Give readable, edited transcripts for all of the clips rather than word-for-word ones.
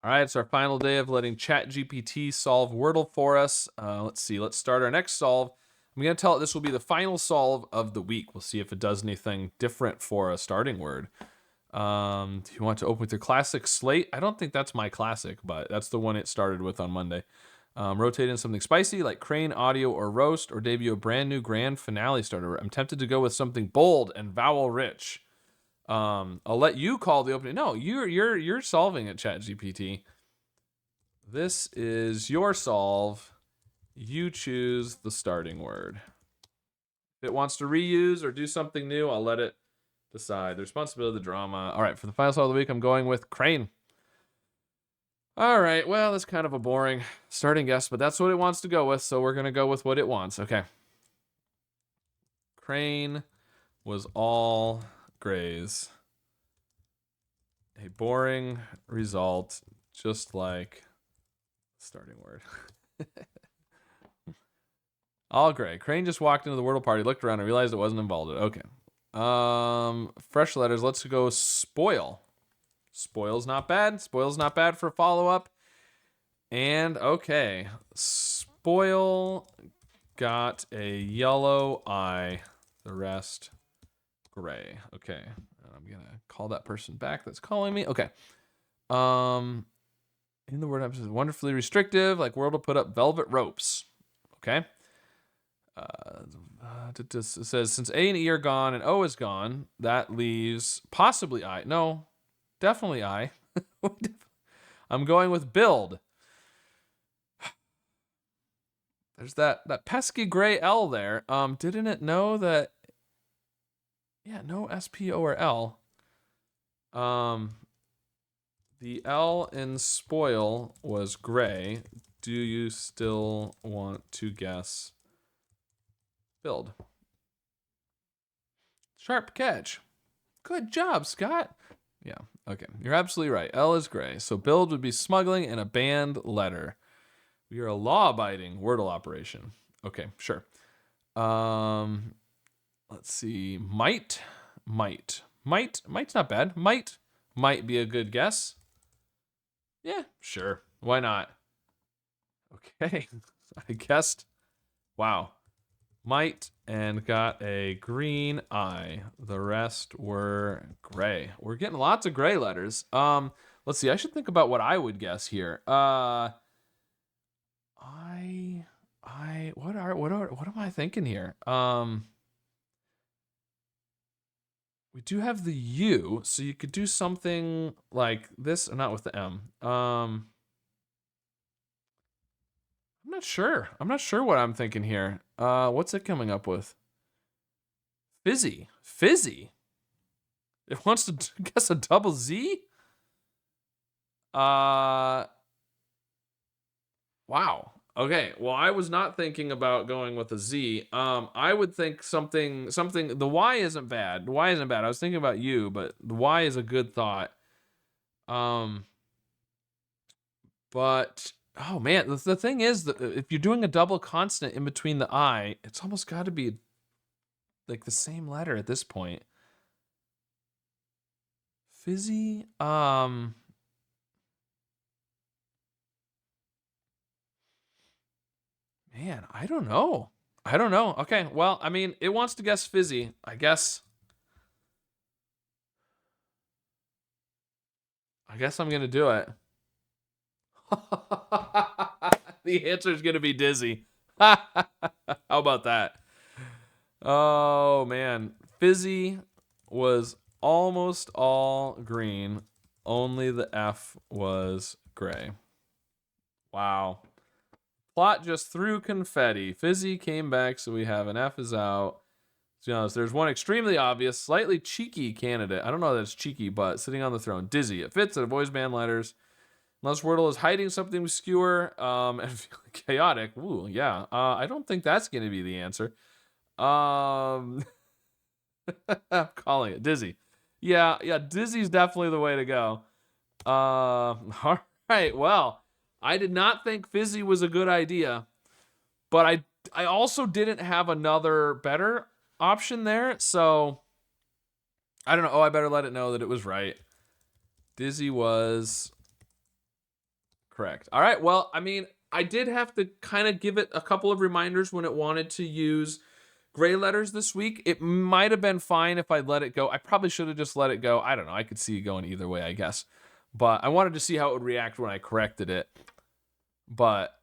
All right, it's our final day of letting ChatGPT solve Wordle for us. Let's see. Let's start our next solve. I'm going to tell it this will be the final solve of the week. We'll see if it does anything different for a starting word. Do you want to open with your classic slate? I don't think that's my classic, but that's the one it started with on Monday. Rotate in something spicy like crane, audio, or roast, or debut a brand new grand finale starter. I'm tempted to go with something bold and vowel rich. I'll let you call the opening. No, you're solving it, ChatGPT. This is your solve. You choose the starting word. If it wants to reuse or do something new, I'll let it decide. The responsibility of the drama. All right, for the final solve of the week, I'm going with crane. All right, well, that's kind of a boring starting guess, but that's what it wants to go with, so we're going to go with what it wants. Okay. Crane was all grays. A boring result, just like starting word. All gray. Crane just walked into the Wordle party, looked around, and realized it wasn't involved. Okay. Fresh letters. Let's go spoil. Spoil's not bad. Spoil's not bad for a follow-up. And okay. Spoil got a yellow eye. The rest gray. Okay. I'm gonna call that person back that's calling me. Okay. In the word emphasis, wonderfully restrictive, like Wordle put up velvet ropes. Okay. It says since A and E are gone and O is gone, that leaves possibly I. No, definitely I. I'm going with build. There's that pesky gray L there. Didn't it know that? Yeah, no SPO or L. The L in spoil was gray. Do you still want to guess build? Sharp catch. Good job, Scott. Yeah, okay. You're absolutely right. L is gray. So build would be smuggling and a banned letter. We are a law-abiding Wordle operation. Okay, sure. Let's see. Might's not bad. Might be a good guess. Yeah, sure. Why not? Okay. I guessed. Wow. Might and got a green eye. The rest were gray. We're getting lots of gray letters. Let's see. I should think about what I would guess here. What am I thinking here? We do have the U, so you could do something like this, not with the M. I'm not sure. I'm not sure what I'm thinking here. What's it coming up with? Fizzy. It wants to guess a double Z? Wow. Okay. Well, I was not thinking about going with a Z. I would think something. The Y isn't bad. I was thinking about you, but the Y is a good thought. But oh man, the thing is that if you're doing a double consonant in between the I, it's almost got to be like the same letter at this point. Fizzy. Man, I don't know. Okay, well, I mean, it wants to guess fizzy. I guess I'm gonna do it. The answer is gonna be dizzy. How about that? Oh man, fizzy was almost all green. Only the F was gray. Wow. Plot just threw confetti. Fizzy came back, so we have an F is out. To be honest, there's one extremely obvious, slightly cheeky candidate. I don't know that it's cheeky, but sitting on the throne. Dizzy. It fits. It avoids banned letters. Unless Wordle is hiding something obscure and chaotic. Ooh, yeah. I don't think that's going to be the answer. I'm calling it Dizzy. Yeah, Dizzy's definitely the way to go. All right, well, I did not think Fizzy was a good idea, but I also didn't have another better option there, so I don't know. Oh, I better let it know that it was right. Dizzy was Correct. All right. Well, I mean, I did have to kind of give it a couple of reminders when it wanted to use gray letters this week. It might have been fine if I let it go. I probably should have just let it go. I don't know. I could see it going either way, I guess. But I wanted to see how it would react when I corrected it. But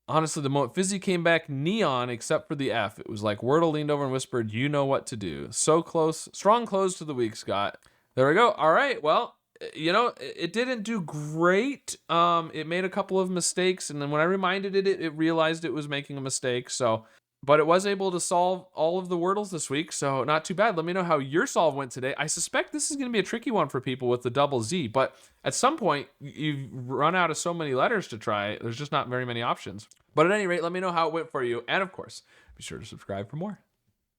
honestly, the moment Fizzy came back neon, except for the F, it was like Wordle leaned over and whispered, "You know what to do." So close. Strong close to the week, Scott. There we go. All right. Well, it didn't do great. It made a couple of mistakes, and then when I reminded it realized it was making a mistake. So, but it was able to solve all of the Wordles this week, so not too bad. Let me know how your solve went today. I suspect this is going to be a tricky one for people with the double Z, but at some point, you've run out of so many letters to try. There's just not very many options. But at any rate, let me know how it went for you, and of course, be sure to subscribe for more.